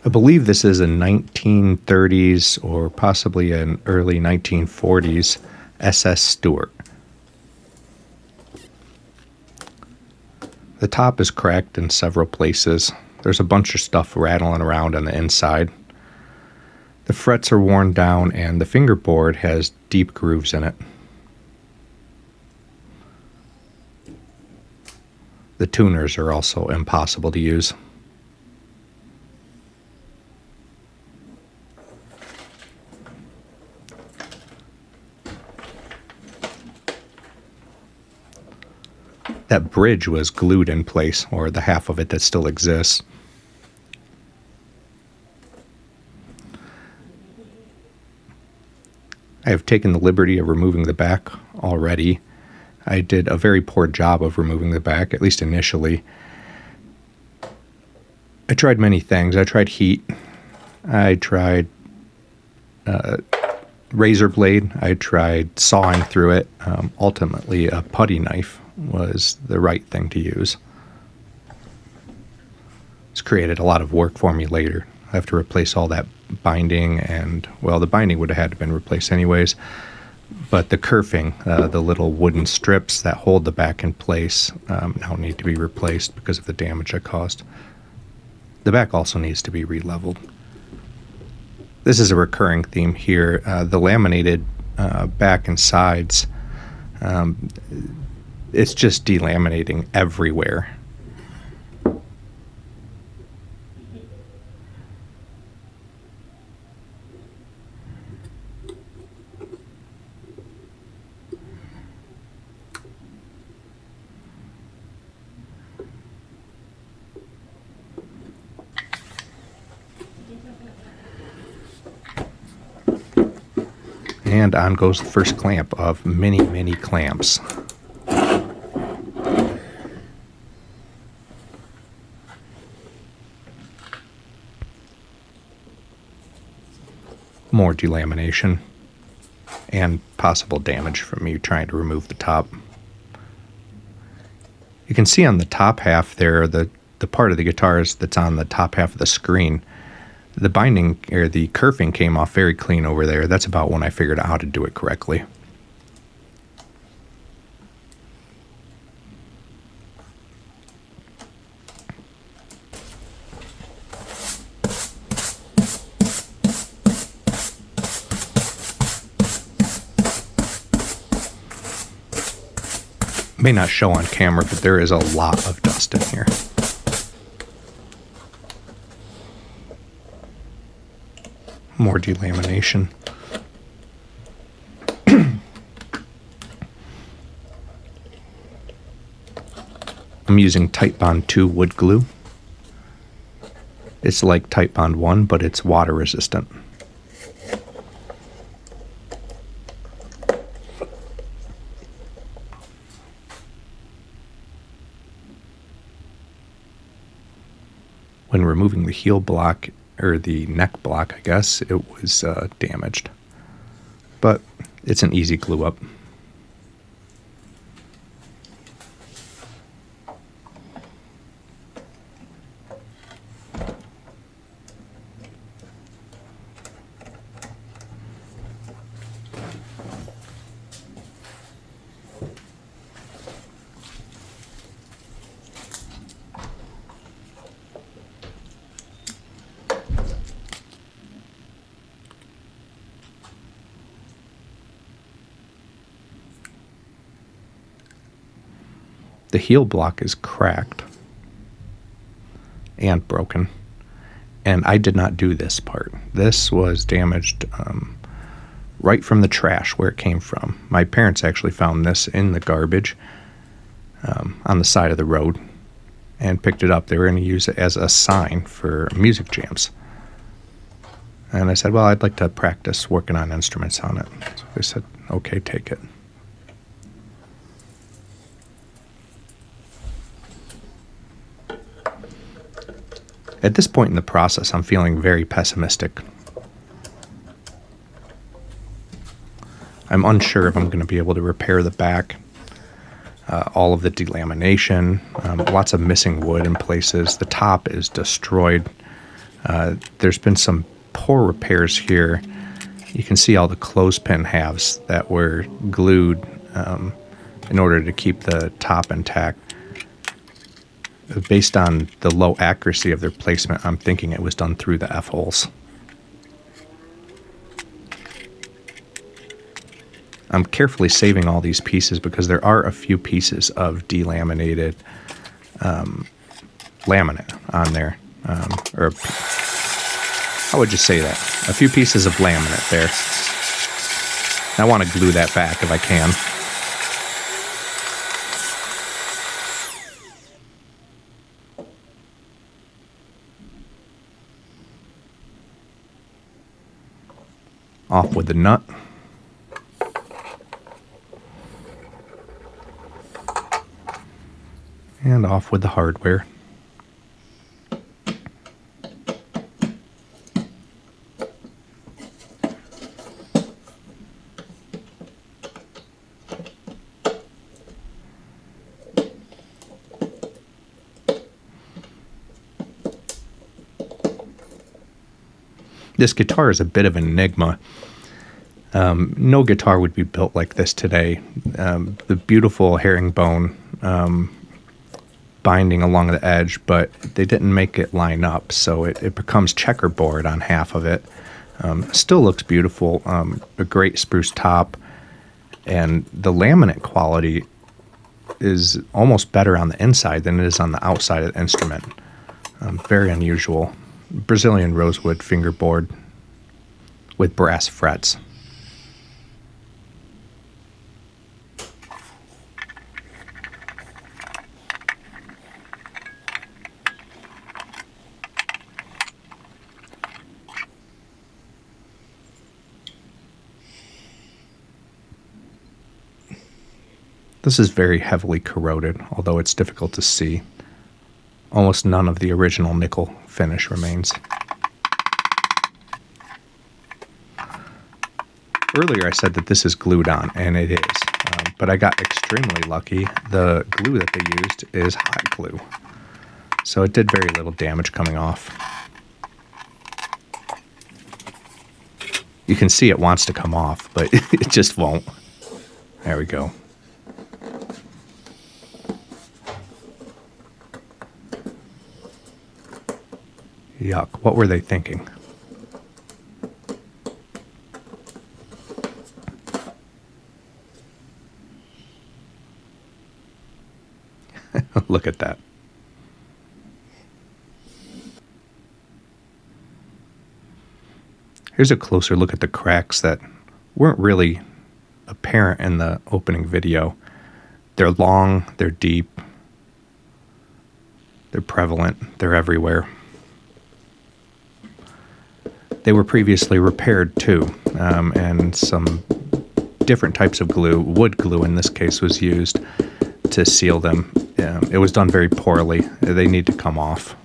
I believe this is a 1930s or possibly an early 1940s SS Stewart. The top is cracked in several places. There's a bunch of stuff rattling around on the inside. The frets are worn down and the fingerboard has deep grooves in it. The tuners are also impossible to use. That bridge was glued in place, or the half of it that still exists. I have taken the liberty of removing the back already. I did a very poor job of removing the back, at least initially. I tried many things. I tried heat. I tried razor blade. I tried sawing through it. Ultimately, a putty knife was the right thing to use. It's created a lot of work for me later. I have to replace all that binding, and, well, the binding would have had to been replaced anyways, but the kerfing, the little wooden strips that hold the back in place, now need to be replaced because of the damage I caused. The back also needs to be re-leveled. This is a recurring theme here. The laminated back and sides, it's just delaminating everywhere. And on goes the first clamp of many, many clamps. More delamination and possible damage from me trying to remove the top. You can see on the top half there, the part of the guitar that's on the top half of the screen, the binding or the kerfing came off very clean over there. That's about when I figured out how to do it correctly. May not show on camera, but there is a lot of dust in here. More delamination. I'm using Titebond 2 wood glue. It's like Titebond 1, but it's water resistant. When removing the heel block, or the neck block, I guess, it was damaged. But it's an easy glue up. The heel block is cracked and broken, and I did not do this part. This was damaged right from the trash where it came from. My parents actually found this in the garbage on the side of the road and picked it up. They were going to use it as a sign for music jams. And I said, well, I'd like to practice working on instruments on it. So they said, okay, take it. At this point in the process, I'm feeling very pessimistic. I'm unsure if I'm going to be able to repair the back, all of the delamination, lots of missing wood in places. The top is destroyed. There's been some poor repairs here. You can see all the clothespin halves that were glued in order to keep the top intact. Based on the low accuracy of their placement, I'm thinking it was done through the F-holes. I'm carefully saving all these pieces because there are a few pieces of delaminated laminate on there. Or how would you say that? A few pieces of laminate there. I want to glue that back if I can. Off with the nut. And off with the hardware. This guitar is a bit of an enigma. No guitar would be built like this today. The beautiful herringbone binding along the edge, but they didn't make it line up, so it becomes checkerboard on half of it. Still looks beautiful. A great spruce top, and the laminate quality is almost better on the inside than it is on the outside of the instrument. Very unusual. Brazilian rosewood fingerboard with brass frets. This is very heavily corroded, although it's difficult to see. Almost none of the original nickel finish remains. Earlier I said that this is glued on, and it is, but I got extremely lucky. The glue that they used is hot glue, so it did very little damage coming off. You can see it wants to come off, but it just won't. There we go. Yuck, what were they thinking? Look at that. Here's a closer look at the cracks that weren't really apparent in the opening video. They're long, they're deep, they're prevalent, they're everywhere. They were previously repaired too, and some different types of glue, wood glue in this case, was used to seal them. It was done very poorly. They need to come off.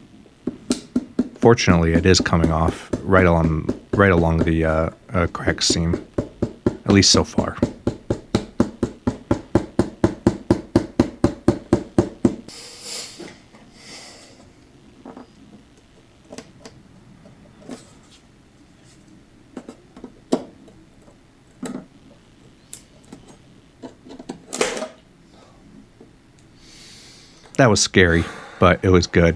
Fortunately, it is coming off right along the crack seam, at least so far. That was scary, but it was good.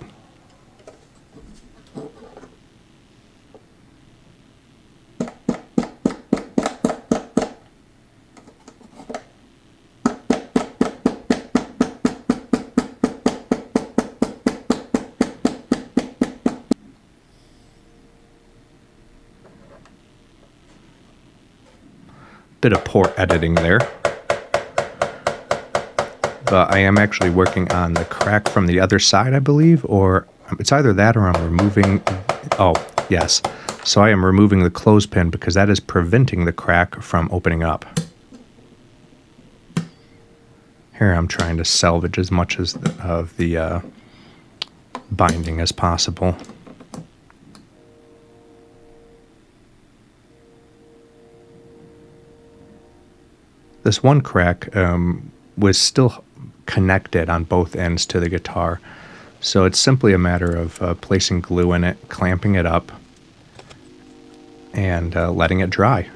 Bit of poor editing there. But I am actually working on the crack from the other side, I believe, or it's either that or I'm removing, oh, yes. So I am removing the clothespin because that is preventing the crack from opening up. Here I'm trying to salvage as much of the binding as possible. This one crack was still connected on both ends to the guitar, So it's simply a matter of placing glue in it, clamping it up, and letting it dry.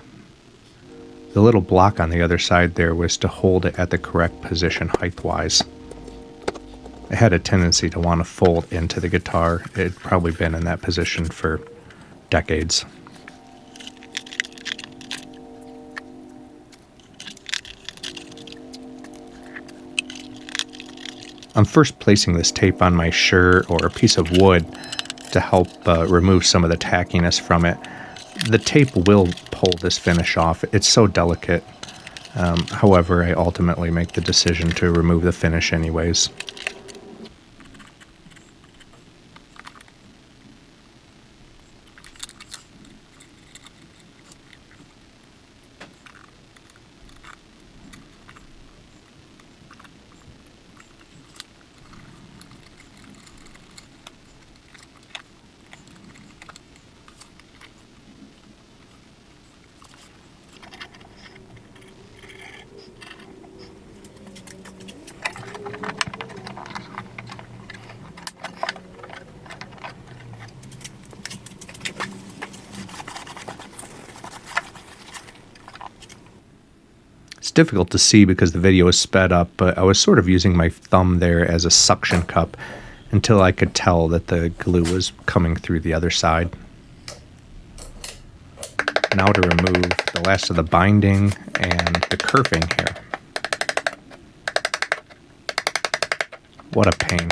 The little block on the other side there was to hold it at the correct position height-wise. It had a tendency to want to fold into the guitar. It had probably been in that position for decades. I'm first placing this tape on my shirt or a piece of wood to help remove some of the tackiness from it. The tape will pull this finish off. It's so delicate. However, I ultimately make the decision to remove the finish anyways. It's difficult to see because the video is sped up, but I was sort of using my thumb there as a suction cup until I could tell that the glue was coming through the other side. Now to remove the last of the binding and the kerfing here. What a pain.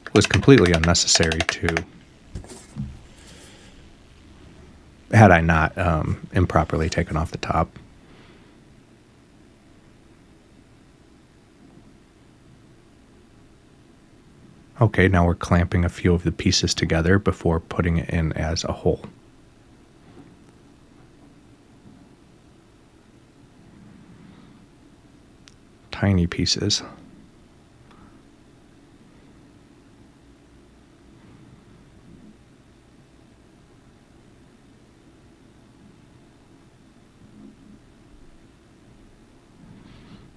It was completely unnecessary too. Had I not improperly taken off the top. Okay, now we're clamping a few of the pieces together before putting it in as a whole. Tiny pieces.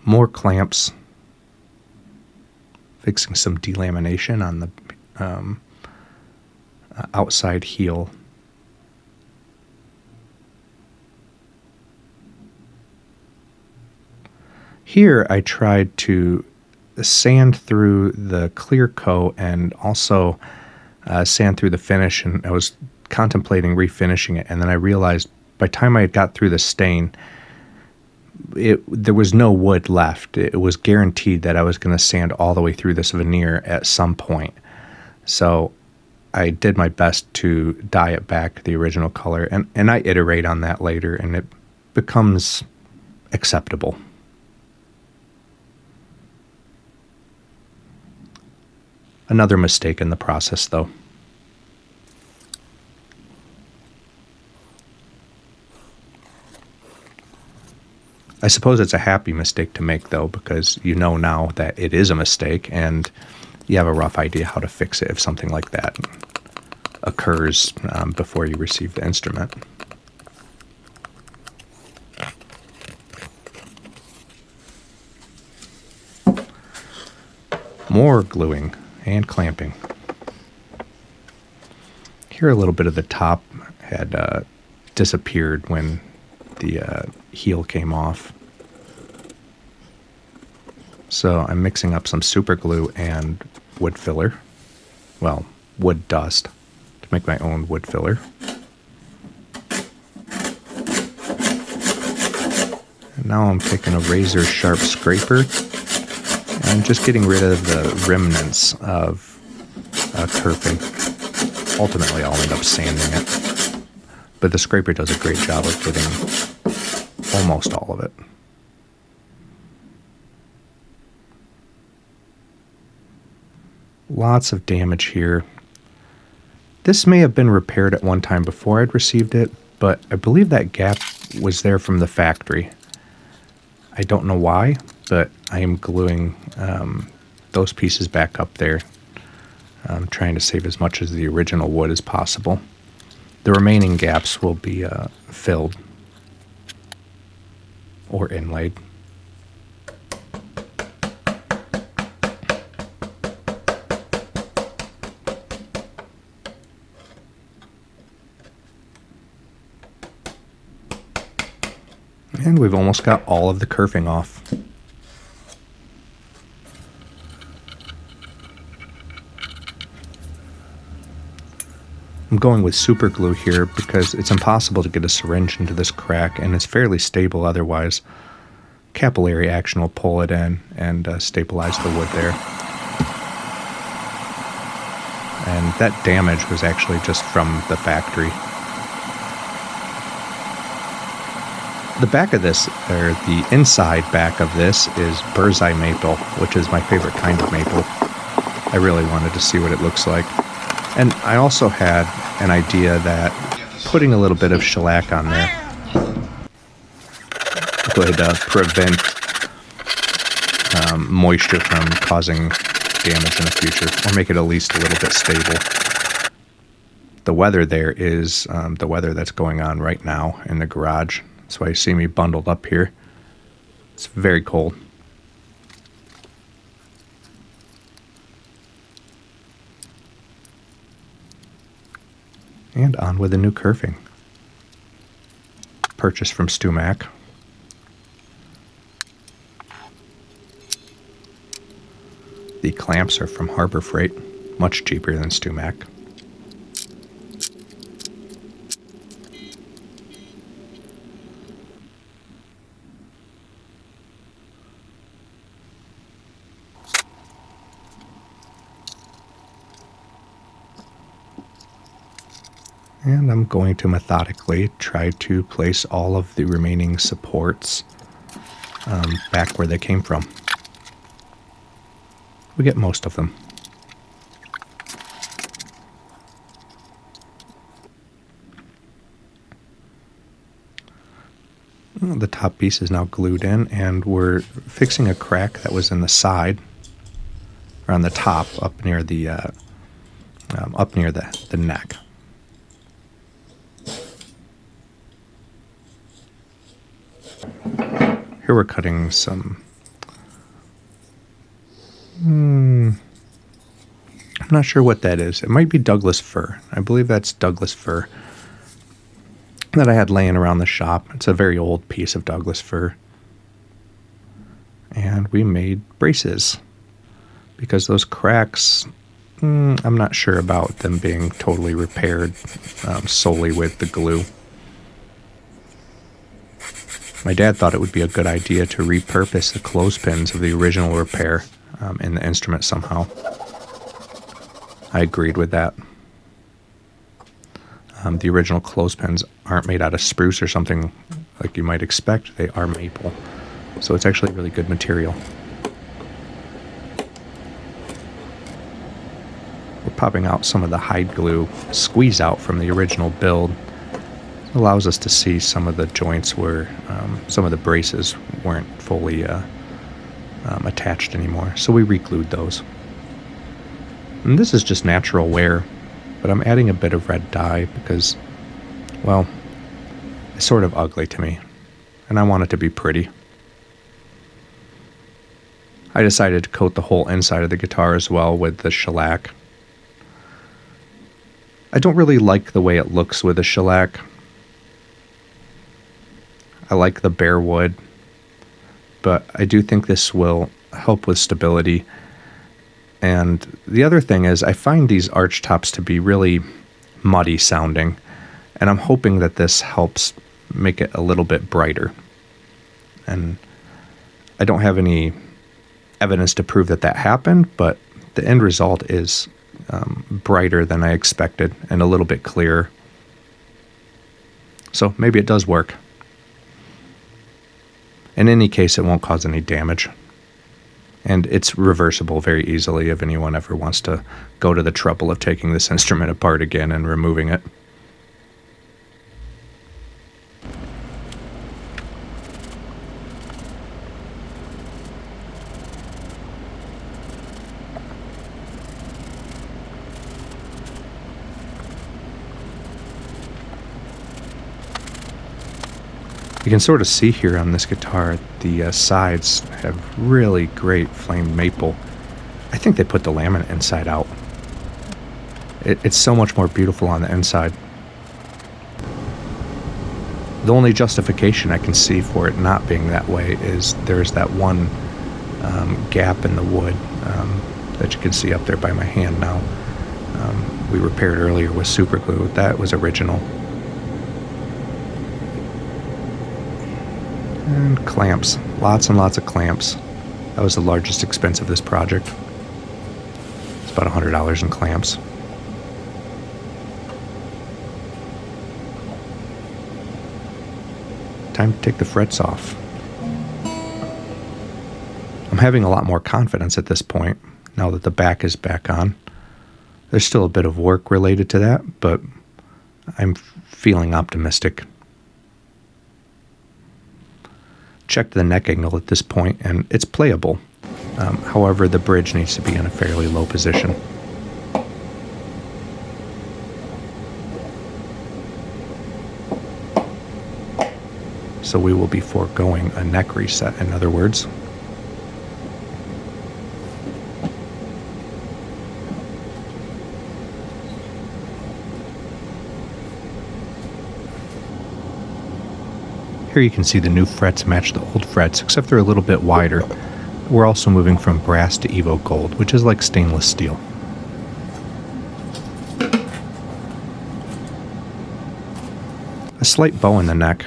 More clamps, fixing some delamination on the outside heel. Here I tried to sand through the clear coat and also sand through the finish, and I was contemplating refinishing it, and then I realized by the time I had got through the stain, there was no wood left. It was guaranteed that I was going to sand all the way through this veneer at some point. So I did my best to dye it back the original color, and I iterate on that later, and it becomes acceptable. Another mistake in the process, though. I suppose it's a happy mistake to make, though, because you know now that it is a mistake, and you have a rough idea how to fix it if something like that occurs before you receive the instrument. More gluing and clamping. Here a little bit of the top had disappeared when the heel came off. So I'm mixing up some super glue and wood filler. Well, wood dust to make my own wood filler. And now I'm taking a razor sharp scraper and I'm just getting rid of the remnants of kerfing. Ultimately, I'll end up sanding it. But the scraper does a great job of getting almost all of it. Lots of damage here. This may have been repaired at one time before I'd received it, but I believe that gap was there from the factory. I don't know why, but I am gluing those pieces back up there. I'm trying to save as much as the original wood as possible. The remaining gaps will be filled or inlaid. And we've almost got all of the kerfing off. I'm going with super glue here because it's impossible to get a syringe into this crack, and it's fairly stable otherwise. Capillary action will pull it in and stabilize the wood there. And that damage was actually just from the factory. The back of this, or the inside back of this, is bird's eye maple, which is my favorite kind of maple. I really wanted to see what it looks like. And I also had an idea that putting a little bit of shellac on there would prevent moisture from causing damage in the future, or make it at least a little bit stable. The weather there is the weather that's going on right now in the garage. That's why you see me bundled up here. It's very cold. And on with the new kerfing. Purchased from Stewart. The clamps are from Harbor Freight, much cheaper than Stewart. And I'm going to methodically try to place all of the remaining supports back where they came from. We get most of them. The top piece is now glued in, and we're fixing a crack that was in the side, or on the top, up near the neck. Here we're cutting some. I'm not sure what that is. It might be Douglas fir. I believe that's Douglas fir that I had laying around the shop. It's a very old piece of Douglas fir. And we made braces because those cracks, I'm not sure about them being totally repaired solely with the glue. My dad thought it would be a good idea to repurpose the clothespins of the original repair in the instrument somehow. I agreed with that. The original clothespins aren't made out of spruce or something like you might expect. They are maple. So it's actually really good material. We're popping out some of the hide glue squeeze out from the original build. It allows us to see some of the joints where some of the braces weren't fully attached anymore. So we re-glued those. And this is just natural wear, but I'm adding a bit of red dye because, well, it's sort of ugly to me, and I want it to be pretty. I decided to coat the whole inside of the guitar as well with the shellac. I don't really like the way it looks with the shellac. I like the bare wood, but I do think this will help with stability. And the other thing is I find these arch tops to be really muddy sounding, and I'm hoping that this helps make it a little bit brighter. And I don't have any evidence to prove that that happened, but the end result is brighter than I expected and a little bit clearer. So maybe it does work. In any case, it won't cause any damage. And it's reversible very easily if anyone ever wants to go to the trouble of taking this instrument apart again and removing it. You can sort of see here on this guitar, the sides have really great flamed maple. I think they put the laminate inside out. It's so much more beautiful on the inside. The only justification I can see for it not being that way is there's that one gap in the wood that you can see up there by my hand now. We repaired earlier with super glue. That was original. And clamps. Lots and lots of clamps. That was the largest expense of this project. It's about $100 in clamps. Time to take the frets off. I'm having a lot more confidence at this point, now that the back is back on. There's still a bit of work related to that, but I'm feeling optimistic. Checked the neck angle at this point, and it's playable. However, the bridge needs to be in a fairly low position. So we will be foregoing a neck reset, in other words. Here you can see the new frets match the old frets, except they're a little bit wider. We're also moving from brass to Evo Gold, which is like stainless steel. A slight bow in the neck.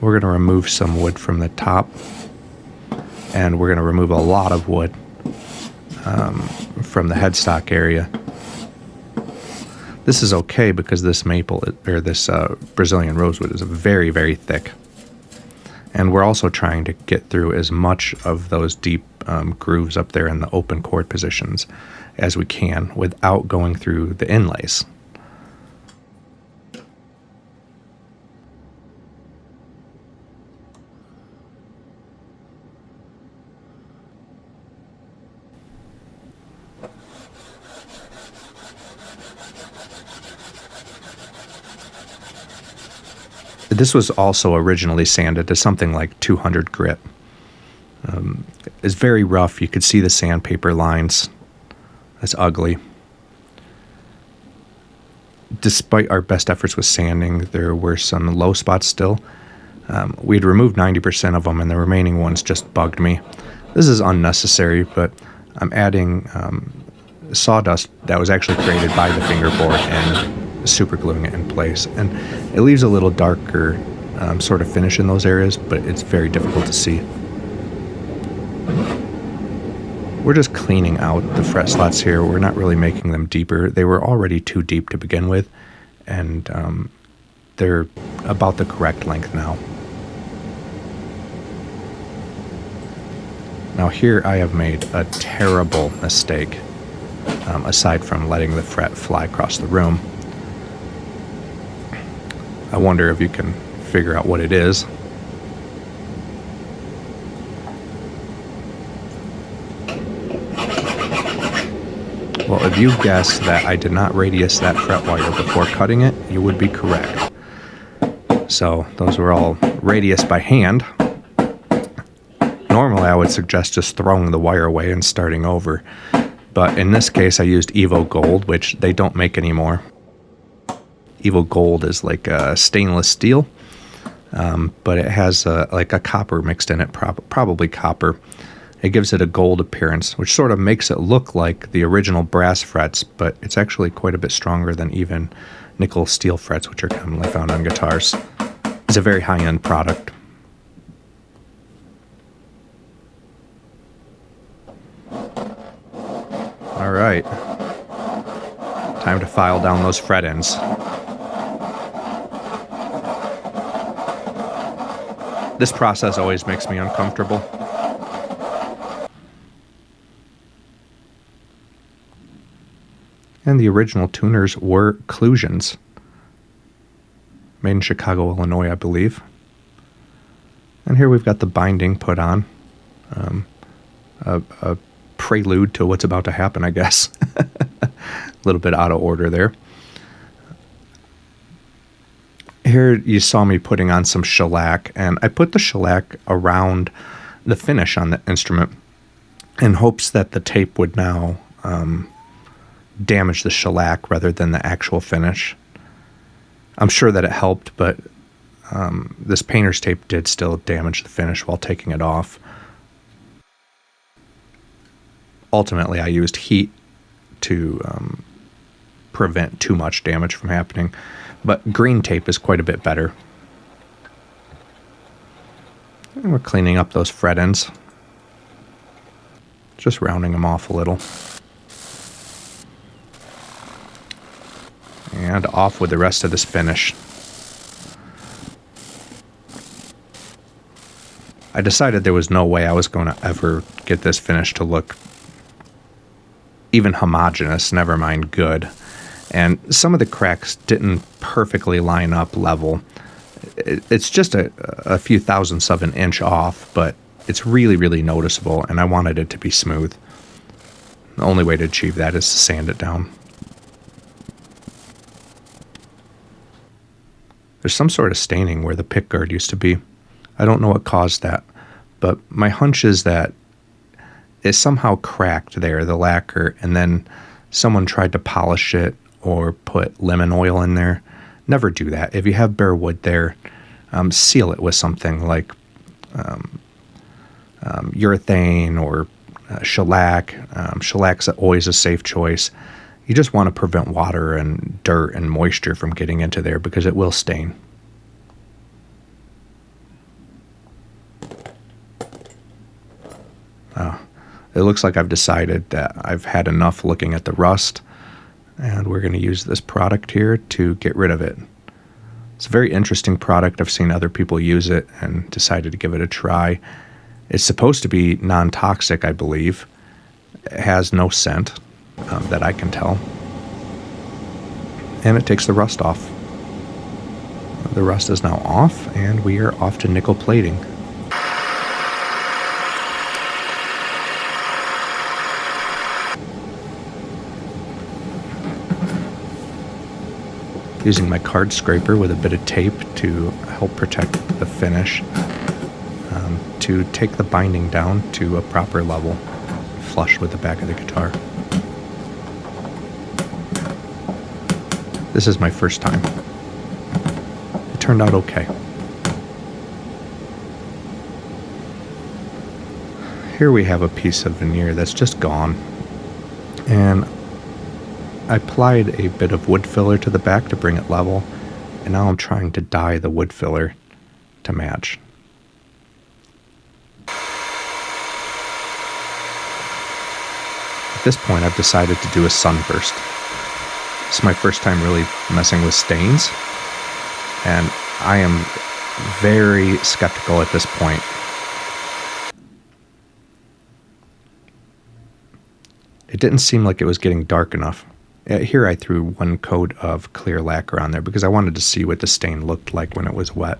We're going to remove some wood from the top, and we're going to remove a lot of wood from the headstock area. This is okay because this maple, or this Brazilian rosewood, is very, very thick. And we're also trying to get through as much of those deep grooves up there in the open chord positions as we can without going through the inlays. This was also originally sanded to something like 200 grit. It's very rough. You could see the sandpaper lines. That's ugly. Despite our best efforts with sanding, there were some low spots still. We'd removed 90% of them, and the remaining ones just bugged me. This is unnecessary, but I'm adding sawdust that was actually created by the fingerboard and super gluing it in place, and it leaves a little darker sort of finish in those areas, but it's very difficult to see. We're just cleaning out the fret slots here. We're not really making them deeper. They were already too deep to begin with, and they're about the correct length now. Now here I have made a terrible mistake, aside from letting the fret fly across the room. I wonder if you can figure out what it is. Well, if you guessed that I did not radius that fret wire before cutting it, you would be correct. So those were all radius by hand. Normally I would suggest just throwing the wire away and starting over. But in this case I used Evo Gold, which they don't make anymore. Evo Gold is like a stainless steel, but it has like a copper mixed in it, probably copper. It gives it a gold appearance, which sort of makes it look like the original brass frets, but it's actually quite a bit stronger than even nickel steel frets, which are commonly found on guitars. It's a very high-end product. All right, time to file down those fret ends. This process always makes me uncomfortable. And the original tuners were Clusions. Made in Chicago, Illinois, I believe. And here we've got the binding put on. A prelude to what's about to happen, I guess. A little bit out of order there. Here you saw me putting on some shellac, and I put the shellac around the finish on the instrument in hopes that the tape would now damage the shellac rather than the actual finish. I'm sure that it helped, but This painter's tape did still damage the finish while taking it off. Ultimately, I used heat to prevent too much damage from happening, but green tape is quite a bit better. And we're cleaning up those fret ends, just rounding them off a little. And off with the rest of this finish. I decided there was no way I was going to ever get this finish to look even homogeneous, never mind good. And some of the cracks didn't perfectly line up level. It's just a few thousandths of an inch off, but it's really, really noticeable, and I wanted it to be smooth. The only way to achieve that is to sand it down. There's some sort of staining where the pick guard used to be. I don't know what caused that, but my hunch is that it somehow cracked there, the lacquer, and then someone tried to polish it or put lemon oil in there. Never do that. If you have bare wood there, seal it with something like urethane or shellac. Shellac's always a safe choice. You just want to prevent water and dirt and moisture from getting into there because it will stain. It looks like I've decided that I've had enough looking at the rust, and we're going to use this product here to get rid of it. It's a very interesting product. I've seen other people use it and decided to give it a try. It's supposed to be non-toxic, I believe. It has no scent that I can tell. And it takes the rust off. The rust is now off, and we are off to nickel plating. Using my card scraper with a bit of tape to help protect the finish, to take the binding down to a proper level, flush with the back of the guitar. This is my first time. It turned out okay. Here we have a piece of veneer that's just gone, and I applied a bit of wood filler to the back to bring it level, and now I'm trying to dye the wood filler to match. At this point, I've decided to do a sunburst. This is my first time really messing with stains, and I am very skeptical at this point. It didn't seem like it was getting dark enough. Here I threw one coat of clear lacquer on there because I wanted to see what the stain looked like when it was wet.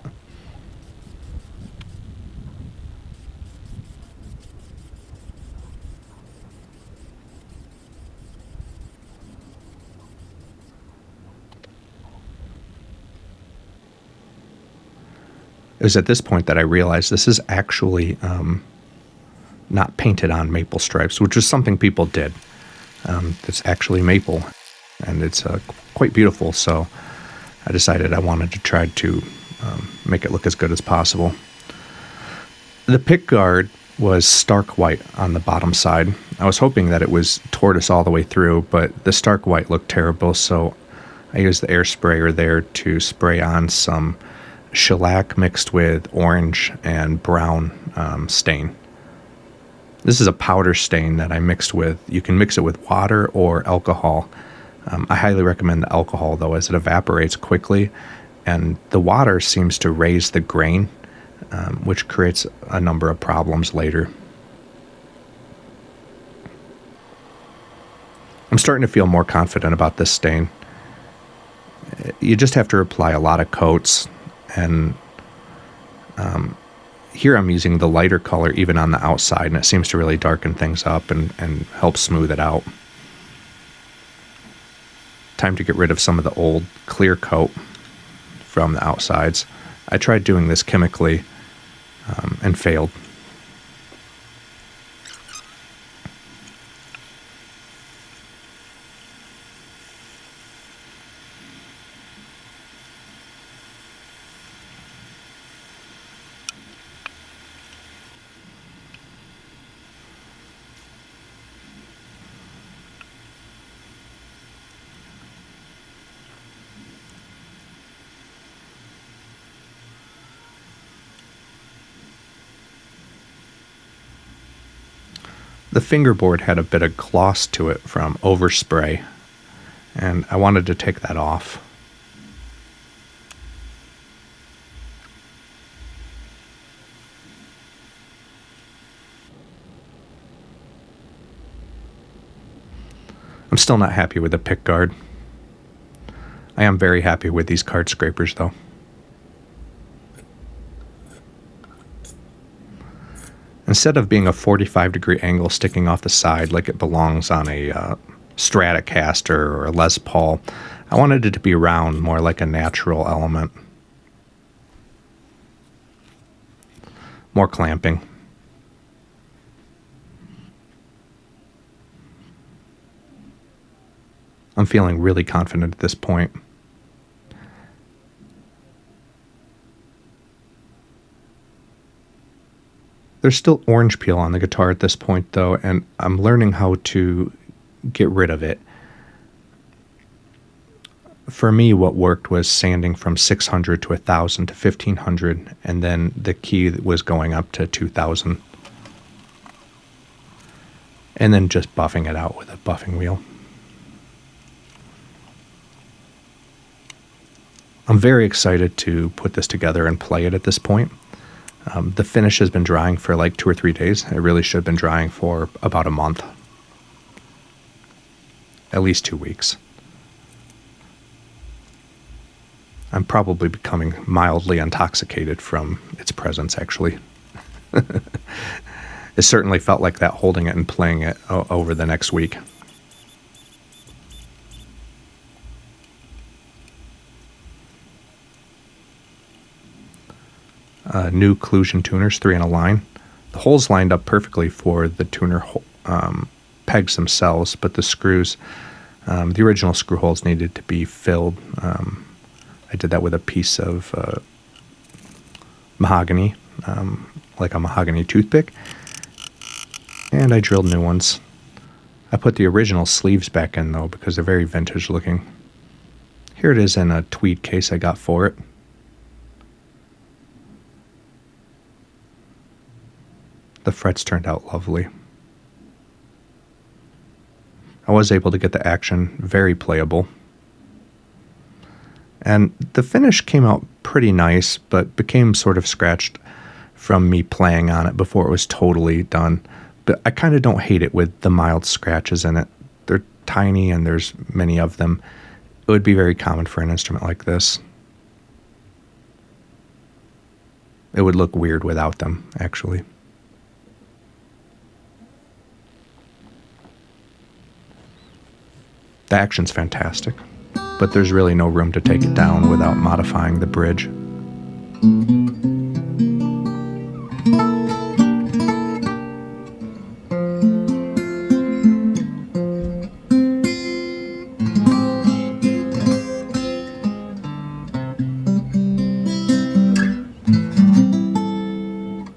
It was at this point that I realized this is actually not painted on maple stripes, which is something people did. It's actually maple, and it's quite beautiful, so I decided I wanted to try to make it look as good as possible. The pick guard was stark white on the bottom side. I was hoping that it was tortoise all the way through, but the stark white looked terrible, so I used the air sprayer there to spray on some shellac mixed with orange and brown stain. This is a powder stain that I mixed with. You can mix it with water or alcohol. I highly recommend the alcohol, though, as it evaporates quickly, and the water seems to raise the grain, which creates a number of problems later. I'm starting to feel more confident about this stain. You just have to apply a lot of coats, and here I'm using the lighter color even on the outside, and it seems to really darken things up and help smooth it out. Time to get rid of some of the old clear coat from the outsides. I tried doing this chemically and failed. The fingerboard had a bit of gloss to it from overspray, and I wanted to take that off. I'm still not happy with the pick guard. I am very happy with these card scrapers though. Instead of being a 45-degree angle sticking off the side like it belongs on a Stratocaster or a Les Paul, I wanted it to be round, more like a natural element. More clamping. I'm feeling really confident at this point. There's still orange peel on the guitar at this point, though, and I'm learning how to get rid of it. For me, what worked was sanding from 600 to 1,000 to 1,500, and then the key was going up to 2,000. And then just buffing it out with a buffing wheel. I'm very excited to put this together and play it at this point. The finish has been drying for like 2 or 3 days. It really should have been drying for about a month. At least 2 weeks. I'm probably becoming mildly intoxicated from its presence, actually. It certainly felt like that holding it and playing it over the next week. New Clusion tuners, 3 in a line. The holes lined up perfectly for the tuner pegs themselves, but the screws, the original screw holes needed to be filled. I did that with a piece of mahogany, like a mahogany toothpick, and I drilled new ones. I put the original sleeves back in, though, because they're very vintage looking. Here it is in a tweed case I got for it. The frets turned out lovely. I was able to get the action very playable. And the finish came out pretty nice, but became sort of scratched from me playing on it before it was totally done. But I kind of don't hate it with the mild scratches in it. They're tiny and there's many of them. It would be very common for an instrument like this. It would look weird without them, actually. The action's fantastic, but there's really no room to take it down without modifying the bridge.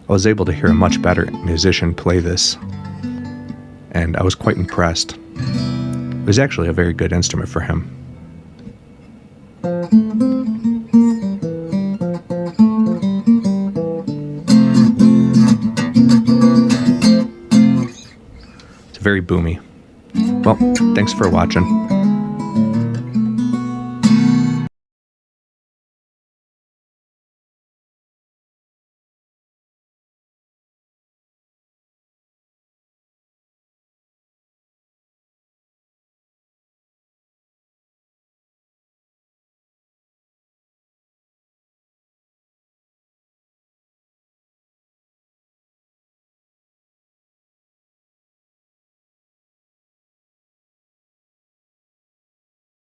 I was able to hear a much better musician play this, and I was quite impressed. It was actually a very good instrument for him. It's very boomy. Well, thanks for watching.